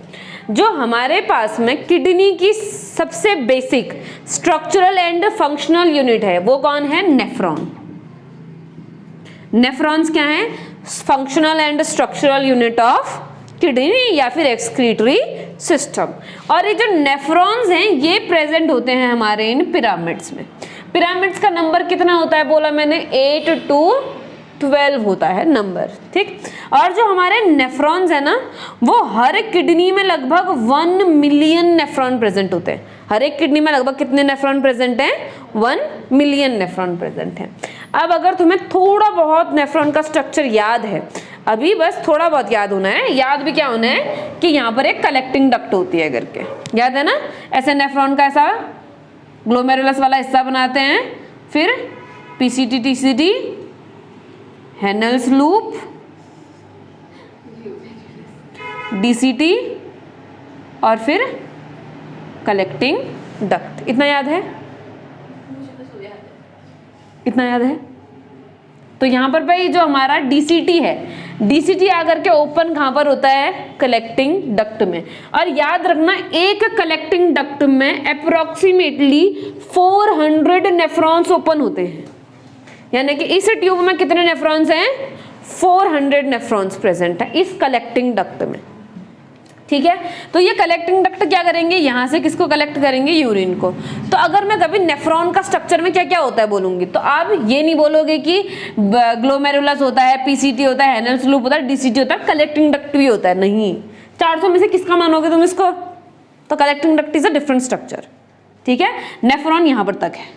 जो हमारे पास में किडनी की सबसे basic structural and functional unit है वो कौन है? नेफ्रॉन। नेफ्रॉन्स क्या है? Functional and structural unit of kidney या फिर एक्सक्रीटरी सिस्टम। और ये जो नेफ्रॉन्स हैं ये प्रेजेंट होते हैं हमारे इन पिरामिड्स में। पिरामिड्स का नंबर कितना होता है बोला मैंने? 8 to 12 होता है नंबर, ठीक। और जो हमारे नेफ्रॉन्स है ना, वो हर एक किडनी में लगभग 1 मिलियन नेफ्रॉन प्रेजेंट होते हैं। हर एक किडनी में लगभग कितने नेफ्रॉन प्रेजेंट हैं? 1 मिलियन नेफ्रॉन प्रेजेंट हैं। अब अगर तुम्हें थोड़ा बहुत नेफ्रॉन का स्ट्रक्चर याद है, अभी बस थोड़ा बहुत याद होना है। याद भी क्या होना है कि यहाँ पर एक कलेक्टिंग डक्ट होती है करके, याद है ना? ऐसे नेफ्रॉन का ऐसा ग्लोमेरुलस वाला हिस्सा बनाते हैं, फिर पीसीटी, टीसीटी, हेनल्स लूप, डीसीटी और फिर कलेक्टिंग डक्ट। इतना याद है? इतना याद है? तो यहाँ पर भाई जो हमारा DCT है, DCT आकर के ओपन कहाँ पर होता है? कलेक्टिंग डक्ट में। और याद रखना एक कलेक्टिंग डक्ट में अप्रोक्सीमेटली 400 नेफ्रॉन्स ओपन होते हैं, यानी कि इस ट्यूब में कितने नेफ्रॉन्स हैं? 400 नेफ्रॉन्स प्रेजेंट है इस कलेक्टिंग डक्ट में। ठीक है, तो ये कलेक्टिंग डक्ट क्या करेंगे? यहाँ से किसको कलेक्ट करेंगे? यूरिन को। तो अगर मैं कभी नेफ्रॉन का स्ट्रक्चर में क्या क्या होता है बोलूंगी, तो आप ये नहीं बोलोगे कि ग्लोमेरुलस होता है, PCT होता है, हेनल्स लूप होता है, DCT होता है, कलेक्टिंग डक्ट भी होता है। नहीं, 400 में से किसका मानोगे तुम इसको? तो collecting duct is a different structure. ठीक है, नेफ्रॉन यहाँ पर तक है,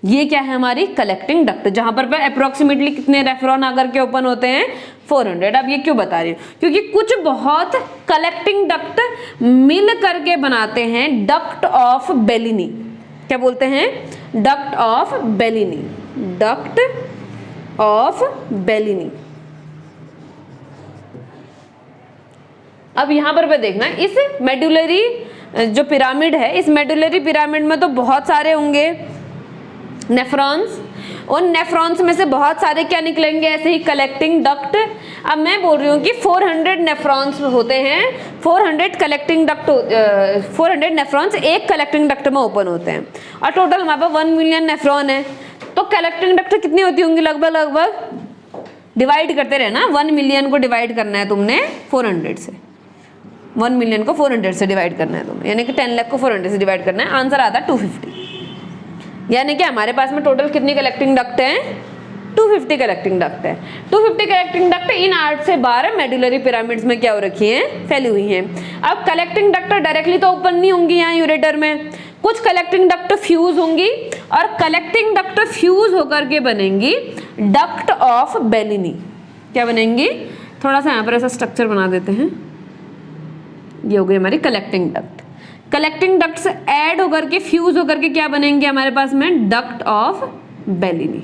ये क्या है? हमारी कलेक्टिंग डक्ट, जहां पर अप्रोक्सीमेटली कितने नेफ्रॉन आकर के ओपन होते हैं? 400। अब ये क्यों बता रही हूँ? क्योंकि कुछ बहुत कलेक्टिंग डक्ट मिल करके बनाते हैं डक्ट ऑफ बेलिनी। क्या बोलते हैं? Duct of Bellini, duct of Bellini. अब यहां पर देखना, इस मेडुलरी जो पिरामिड है, इस मेडुलरी पिरामिड में तो बहुत सारे होंगे नेफ्रॉन्स। उन नेफ्रॉन्स में से बहुत सारे क्या निकलेंगे? ऐसे ही कलेक्टिंग डक्ट। अब मैं बोल रही हूँ कि 400 नेफ्रॉन्स होते हैं, 400 कलेक्टिंग डक्ट, 400 नेफ्रॉन्स एक कलेक्टिंग डक्ट में ओपन होते हैं, और टोटल हमारे पास 1 मिलियन नेफ्रॉन है। तो कलेक्टिंग डक्ट कितनी होती होंगी? लगभग डिवाइड करते रहना, 1 मिलियन को डिवाइड करना है तुमने 400 से, 1 मिलियन को 400 से डिवाइड करना है तुम्हें, यानी कि 10 लाख को 400 से डिवाइड करना है। आंसर आता है 250। यानी कि हमारे पास में टोटल कितनी कलेक्टिंग डक्ट हैं? 250 कलेक्टिंग डक्ट है। 250 कलेक्टिंग डक्ट इन 8 से 12 मेडुलरी पिरामिड्स में क्या हो रखी हैं? फैली हुई हैं। अब कलेक्टिंग डक्ट डायरेक्टली तो ओपन नहीं होंगी यहाँ यूरेटर में, कुछ कलेक्टिंग डक्ट फ्यूज होंगी, और कलेक्टिंग डक्ट फ्यूज होकर के बनेंगी डक्ट ऑफ बेलिनी। क्या बनेंगी? थोड़ा सा यहाँ पर ऐसा स्ट्रक्चर बना देते हैं, ये हो गई हमारी कलेक्टिंग डक्ट। कलेक्टिंग डक्ट से ऐड होकर के फ्यूज होकर के क्या बनेंगे हमारे पास में? Duct of Bellini.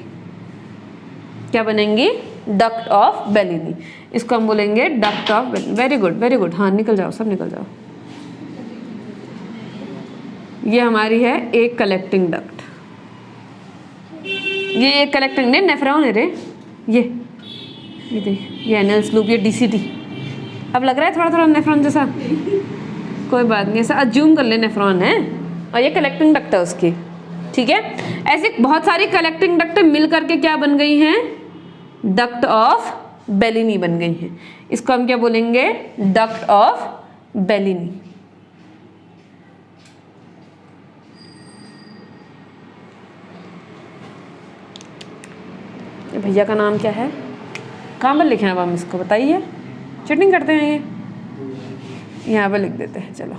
क्या बनेंगी? Duct of Bellini. इसको हम बोलेंगे duct of Bellini. Very good, very good. हाँ, निकल जाओ, सब निकल जाओ। ये हमारी है एक कलेक्टिंग डक्ट, ये एक कलेक्टिंग नहीं, नेफ्रॉन है रे, ये देख, ये एनल्स लूप, ये DCT। अब लग रहा है थोड़ा थोड़ा नेफ्रॉन जैसा, कोई बात नहीं, ऐसा अज्यूम कर ले नेफ्रॉन है, और ये कलेक्टिंग डक्ट है उसकी। ठीक है, ऐसे बहुत सारी कलेक्टिंग डक्ट मिल करके क्या बन गई हैं? डक्ट ऑफ बेलिनी बन गई हैं। इसको हम क्या बोलेंगे? Duct of Bellini. भैया का नाम क्या है? कहाँ पर लिखे हैं अब हम इसको बताइए, चीटिंग करते हैं ये, यहाँ पर लिख देते हैं। चलो,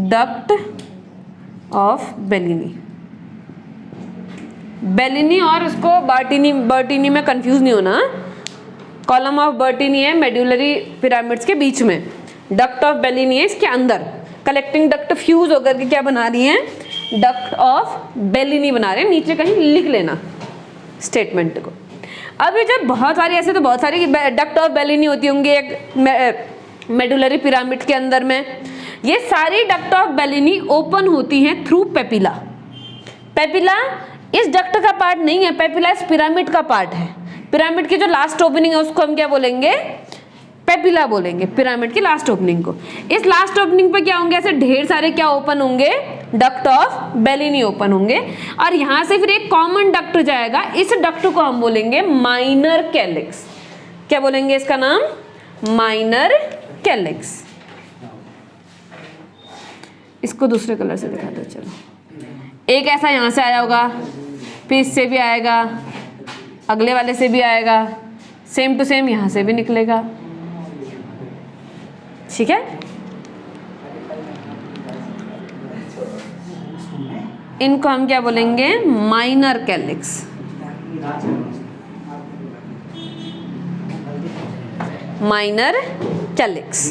डक्ट ऑफ बेलिनी। बेलिनी और उसको बर्टीनी में कंफ्यूज नहीं होना। कॉलम ऑफ बर्टीनी है मेडुलरी पिरामिड्स के बीच में, डक्ट ऑफ बेलिनी है इसके अंदर। कलेक्टिंग डक्ट फ्यूज होकर के क्या बना रही हैं? डक्ट ऑफ बेलिनी बना रहे हैं। नीचे कहीं लिख लेना स्टेटमेंट को। अब ये जब बहुत सारी, ऐसे तो बहुत सारी डक्ट ऑफ बेलिनी होती होंगी एक मेडुलरी पिरामिड के अंदर में। ये सारी डक्ट ऑफ बेलिनी ओपन होती हैं थ्रू पेपिला। पेपिला इस डक्ट का पार्ट नहीं है, पेपिला इस पिरामिड का पार्ट है। पिरामिड की जो लास्ट ओपनिंग है उसको हम क्या बोलेंगे? पेपिला बोलेंगे, पिरामिड की लास्ट ओपनिंग को। इस लास्ट ओपनिंग पे क्या होंगे? ऐसे ढेर सारे क्या ओपन होंगे? डक्ट ऑफ बेलिनी ओपन होंगे, और यहां से फिर एक कॉमन डक्ट जाएगा। इस डक्ट को हम बोलेंगे माइनर कैलिक्स। क्या बोलेंगे इसका नाम? Minor calyx. इसको दूसरे कलर से दिखा दो। चलो, एक ऐसा यहां से आया होगा, फिर इससे भी आएगा, अगले वाले से भी आएगा, सेम टू सेम यहां से भी निकलेगा। ठीक है, इनको हम क्या बोलेंगे? Minor calyx. Minor calyx.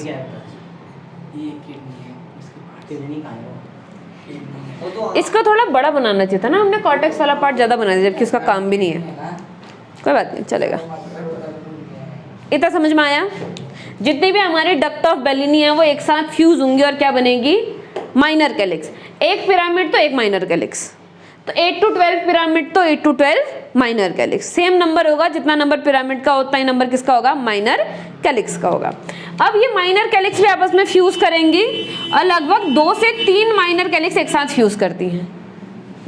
इसको थोड़ा बड़ा बनाना चाहिए था ना हमने, कॉर्टेक्स वाला पार्ट ज्यादा बना दिया, जबकि उसका काम भी नहीं है। कोई बात नहीं, चलेगा। इतना समझ में आया? जितनी भी हमारी डक्ट ऑफ बेलिनी है वो एक साथ फ्यूज होंगी और क्या बनेगी? Minor calyx. एक पिरामिड तो एक माइनर कैलिक्स। तो 8 to 12 पिरामिड, तो 8 to 12 minor calyx. Same number होगा, जितना नंबर पिरामिड का उतना ही नंबर किसका होगा, माइनर कैलिक्स का होगा। अब ये माइनर कैलिक्स भी आपस में फ्यूज करेंगी और लगभग 2 से 3 माइनर कैलिक्स एक साथ फ्यूज करती हैं।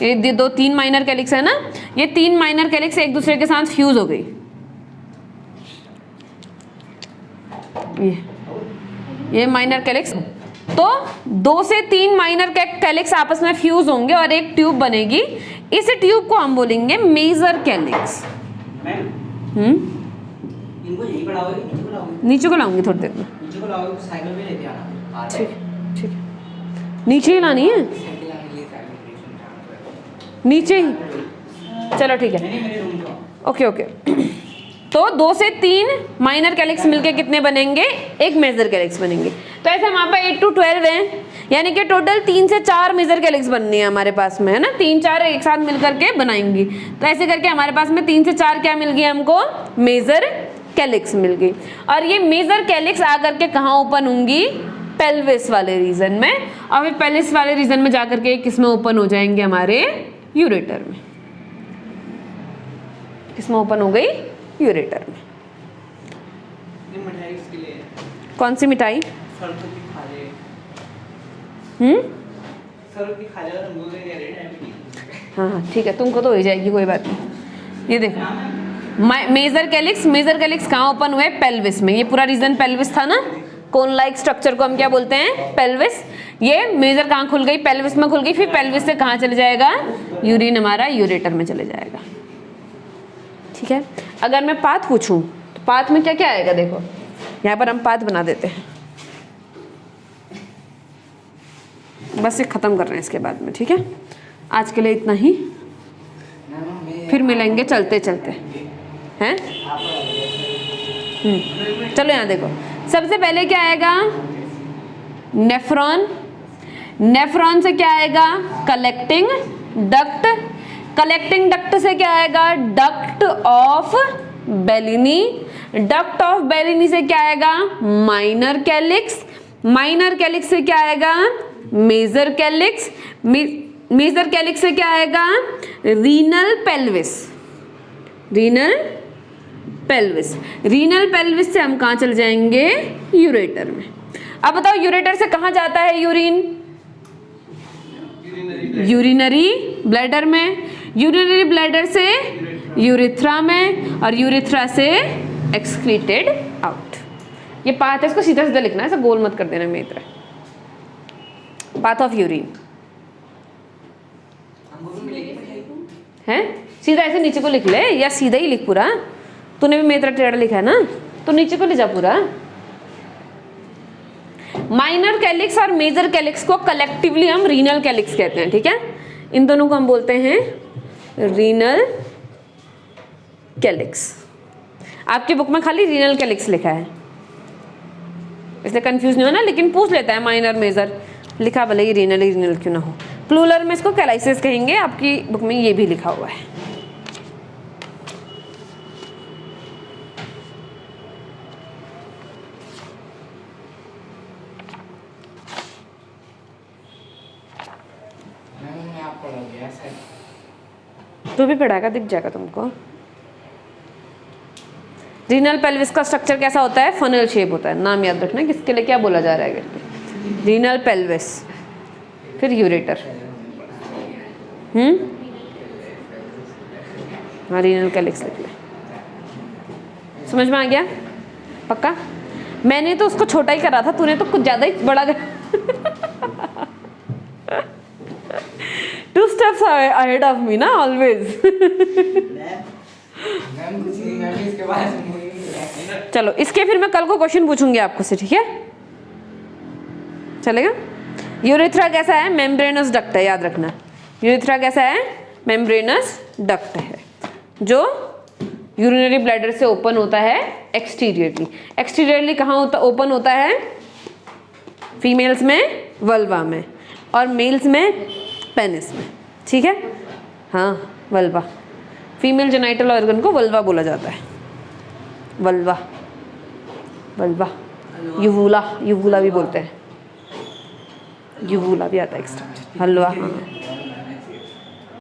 ये 2-3 माइनर कैलिक्स है ना, ये 3 माइनर कैलिक्स एक दूसरे के साथ फ्यूज हो गई। ये माइनर कैलिक्स, तो 2 से 3 माइनर कैलिक्स आपस में फ्यूज होंगे और एक ट्यूब बनेगी। इस ट्यूब को हम बोलेंगे मेजर कैलिक्स। इनको यही पढ़ाओगे, नीचे को लाओगे? नीचे को लाऊंगी थोड़ी देर में। नीचे को लाओगे तो साइकिल में लेके आना। ठीक ठीक है, नीचे ही लानी है, साइकिल आने के लिए साइकिल नीचे ही, चलो ठीक है, नहीं मेरे रूम को। Okay okay. तो 2 से 3 माइनर कैलिक्स मिलके कितने बनेंगे, एक मेजर कैलिक्स बनेंगे। तो ऐसे हमारे पास 8 to 12 हैं, यानी कि टोटल 3 से 4 मेजर कैलिक्स बननी है हमारे पास में, है ना। 3-4 एक साथ मिल करके बनाएंगी। तो ऐसे करके हमारे पास में 3 से 4 क्या मिल गई हमको, मेजर कैलिक्स मिल गई। और ये मेजर कैलिक्स आकर के कहाँ ओपन होंगी, पेल्विस वाले रीजन में। और फिर पेल्विस वाले रीजन में जाकर के किस में ओपन हो जाएंगे, हमारे यूरेटर में। किसमें ओपन हो गई, यूरेटर में। ये मिठाई किसके लिए है? कौन सी मिठाई, सरस्वती खा ले। सरस्वती खा ले और हम बोल रहे हैं डायबिटीज। हाँ ठीक है, तुमको तो हो जाएगी, कोई बात नहीं। ये देखो मेजर कैलिक्स कहाँ ओपन हुए, पेल्विस में। ये पूरा रीजन पेल्विस था ना, कोन लाइक स्ट्रक्चर को हम क्या बोलते हैं, पेल्विस। ये मेजर कहाँ खुल गई, पेल्विस में खुल गई। फिर पेल्विस से कहाँ चले जाएगा, यूरिन हमारा यूरेटर में चले जाएगा। ठीक है, अगर मैं पाथ पूछूं तो पाथ में क्या क्या आएगा, देखो यहाँ पर हम पाथ बना देते हैं, बस ये खत्म कर रहे हैं इसके बाद में। ठीक है, आज के लिए इतना ही, फिर मिलेंगे चलते चलते हैं। चलो यहाँ देखो, सबसे पहले क्या आएगा, नेफ्रॉन। नेफ्रॉन से क्या आएगा, कलेक्टिंग डक्ट। कलेक्टिंग डक्ट से क्या आएगा, duct of Bellini. Duct of Bellini से क्या आएगा, माइनर कैलिक्स। माइनर कैलिक्स से क्या आएगा, मेजर कैलिक्स। मेजर कैलिक्स से क्या आएगा, renal pelvis. Renal pelvis. Renal pelvis से हम कहाँ चल जाएंगे, यूरेटर में। अब बताओ यूरेटर से कहाँ जाता है यूरिन, यूरिनरी ब्लैडर में। यूरिनरी ब्लैडर से यूरिथ्रा में, और यूरिथ्रा से एक्सक्रीटेड आउट। ये पाथ है, इसको सीधा सीधा लिखना है, ऐसा गोल मत कर देना मित्र। पाथ ऑफ यूरिन है, सीधा ऐसे नीचे को लिख ले, या सीधा ही लिख पूरा। तूने भी मेरा टेढ़ा लिखा है ना, तो नीचे को ले जा पूरा। माइनर कैलिक्स और मेजर कैलिक्स को कलेक्टिवली हम रीनल कैलिक्स कहते हैं। ठीक है, इन दोनों को हम बोलते हैं रीनल कैलिक्स। आपकी बुक में खाली रीनल कैलिक्स लिखा है, इसलिए कंफ्यूज नहीं होना, लेकिन पूछ लेता है माइनर मेजर लिखा, भले ही रीनल क्यों ना हो। प्लूरल में इसको कैलाइसिस कहेंगे, आपकी बुक में ये भी लिखा हुआ है। तो भी पढ़ाएगा, दिख जाएगा तुमको। रीनल पेल्विस का स्ट्रक्चर कैसा होता है, फनल शेप होता है। नाम याद रखना किसके लिए क्या बोला जा रहा है करके। रीनल पेल्विस, फिर यूरेटर। हाँ, रीनल कैलिक्स लिख ले। समझ में आ गया पक्का? मैंने तो उसको छोटा ही करा था, तूने तो कुछ ज्यादा ही बड़ा कर। Two steps ahead of me ना, always। चलो, इसके फिर मैं कल को क्वेश्चन पूछूंगी आपको से, ठीक है? चलेगा? यूरेथ्रा कैसा है, मेम्ब्रेनस डक्ट है, याद रखना। यूरेथ्रा कैसा है, मेम्ब्रेनस डक्ट है, जो यूरिनरी ब्लैडर से ओपन होता है एक्सटीरियरली। एक्सटीरियरली कहाँ होता, ओपन होता है? फीमेल्स में वल्वा में, और मेल्स में पेनिस में। ठीक है, हाँ, वल्वा। फीमेल जेनाइटल ऑर्गन को वल्वा बोला जाता है, वल्वा, वल्वा। युवुला, युवुला भी बोलते हैं, युवुला भी आता है एक्स्ट्रा, हलवा। हाँ।